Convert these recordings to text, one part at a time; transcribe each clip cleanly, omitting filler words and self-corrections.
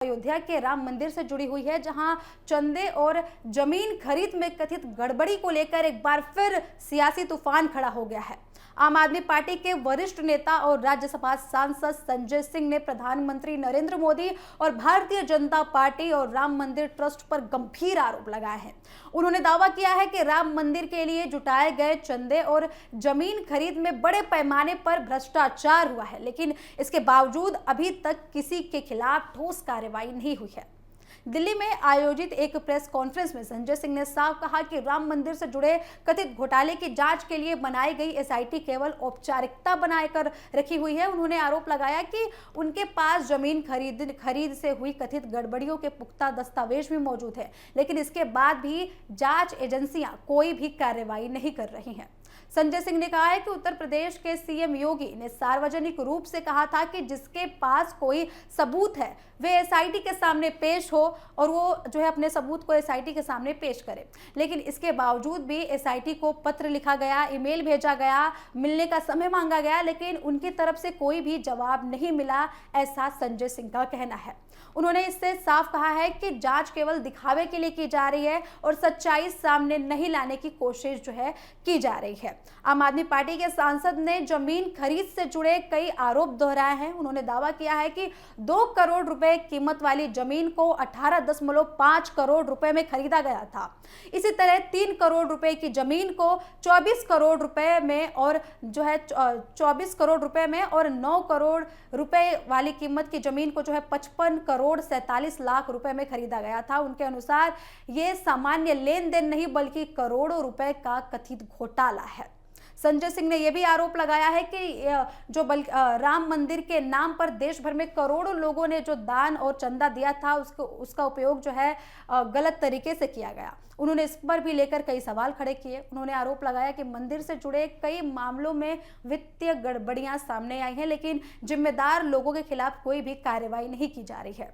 अयोध्या के राम मंदिर से जुड़ी हुई है, जहां चंदे और जमीन खरीद में कथित गड़बड़ी को लेकर एक बार फिर सियासी तूफान खड़ा हो गया है। आम आदमी पार्टी के वरिष्ठ नेता और राज्यसभा सांसद संजय सिंह ने प्रधानमंत्री नरेंद्र मोदी और भारतीय जनता पार्टी और राम मंदिर ट्रस्ट पर गंभीर आरोप लगाए हैं। उन्होंने दावा किया है कि राम मंदिर के लिए जुटाए गए चंदे और जमीन खरीद में बड़े पैमाने पर भ्रष्टाचार हुआ है, लेकिन इसके बावजूद अभी तक किसी के खिलाफ ठोस कार्रवाई नहीं हुई है। दिल्ली में आयोजित एक प्रेस कॉन्फ्रेंस में संजय सिंह ने साफ कहा कि राम मंदिर से जुड़े कथित घोटाले की जांच के लिए बनाई गई एसआईटी केवल औपचारिकता बनाकर रखी हुई है। उन्होंने आरोप लगाया कि उनके पास जमीन खरीद से हुई कथित गड़बड़ियों के पुख्ता दस्तावेज भी मौजूद है, लेकिन इसके बाद भी जांच एजेंसियां कोई भी कार्रवाई नहीं कर रही हैं। संजय सिंह ने कहा है कि उत्तर प्रदेश के सीएम योगी ने सार्वजनिक रूप से कहा था कि जिसके पास कोई सबूत है वे एसआईटी के सामने पेश हो और वो जो है अपने सबूत को एसआईटी के सामने पेश करे, लेकिन इसके बावजूद भी एसआईटी को पत्र लिखा गया, ईमेल भेजा गया, मिलने का समय मांगा गया, लेकिन उनकी तरफ से कोई भी जवाब नहीं मिला, ऐसा संजय सिंह का कहना है। उन्होंने इससे साफ कहा है कि जांच केवल दिखावे के लिए की जा रही है और सच्चाई सामने नहीं लाने की कोशिश जो है की जा रही है। आम आदमी पार्टी के सांसद ने जमीन खरीद से जुड़े कई आरोप दोहराए हैं। उन्होंने दावा किया है कि 2 करोड़ रुपए कीमत वाली जमीन को 18.5 करोड़ रुपए में खरीदा गया था। इसी तरह 3 करोड़ रुपए की जमीन को 24 करोड़ रुपए में और जो है 24 करोड़ रुपए में और 9 करोड़ रुपए वाली कीमत की जमीन को जो है 55 करोड़ 47 लाख रुपए में खरीदा गया था। उनके अनुसार ये सामान्य लेन देन नहीं बल्कि करोड़ों रुपए का कथित घोटाला है। संजय सिंह ने यह भी आरोप लगाया है कि जो राम मंदिर के नाम पर देश भर में करोड़ों लोगों ने जो दान और चंदा दिया था उसका उपयोग जो है गलत तरीके से किया गया। उन्होंने इस पर भी लेकर कई सवाल खड़े किए। उन्होंने आरोप लगाया कि मंदिर से जुड़े कई मामलों में वित्तीय गड़बड़ियां सामने आई हैं, लेकिन जिम्मेदार लोगों के खिलाफ कोई भी कार्रवाई नहीं की जा रही है।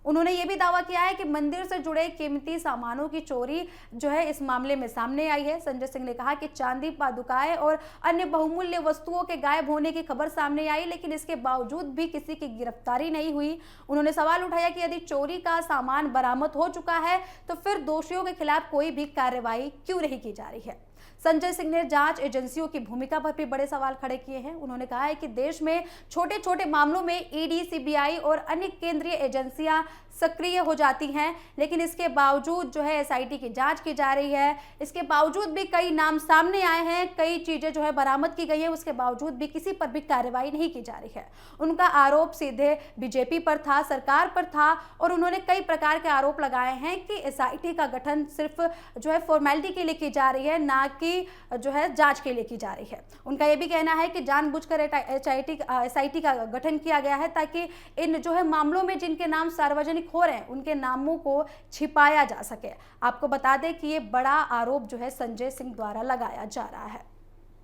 उन्होंने ये भी दावा किया है कि मंदिर से जुड़े कीमती सामानों की चोरी जो है इस मामले में सामने आई है। संजय सिंह ने कहा कि चांदी, पादुकाएं और अन्य बहुमूल्य वस्तुओं के गायब होने की खबर सामने आई, लेकिन इसके बावजूद भी किसी की गिरफ्तारी नहीं हुई। उन्होंने सवाल उठाया कि यदि चोरी का सामान बरामद हो चुका है तो फिर दोषियों के खिलाफ कोई भी कार्रवाई क्यों नहीं की जा रही है। संजय सिंह ने जांच एजेंसियों की भूमिका पर भी बड़े सवाल खड़े किए हैं। उन्होंने कहा है कि देश में छोटे छोटे मामलों में ईडी, सीबीआई और अन्य केंद्रीय एजेंसियां सक्रिय हो जाती हैं, लेकिन इसके बावजूद जो है एसआईटी की जांच की जा रही है। इसके बावजूद भी कई नाम सामने आए हैं, कई चीजें जो है बरामद की गई है, उसके बावजूद भी किसी पर भी कार्रवाई नहीं की जा रही है। उनका आरोप सीधे बीजेपी पर था, सरकार पर था, और उन्होंने कई प्रकार के आरोप लगाए हैं कि एसआईटी का गठन सिर्फ जो है फॉर्मेलिटी के लिए की जा रही है, ना कि जो है जांच के लिए की जा रही है। उनका यह भी कहना है कि जानबूझकर एसआईटी का गठन किया गया है ताकि इन जो है मामलों में जिनके नाम सार्वजनिक हो रहे हैं उनके नामों को छिपाया जा सके। आपको बता दें कि ये बड़ा आरोप जो है संजय सिंह द्वारा लगाया जा रहा है।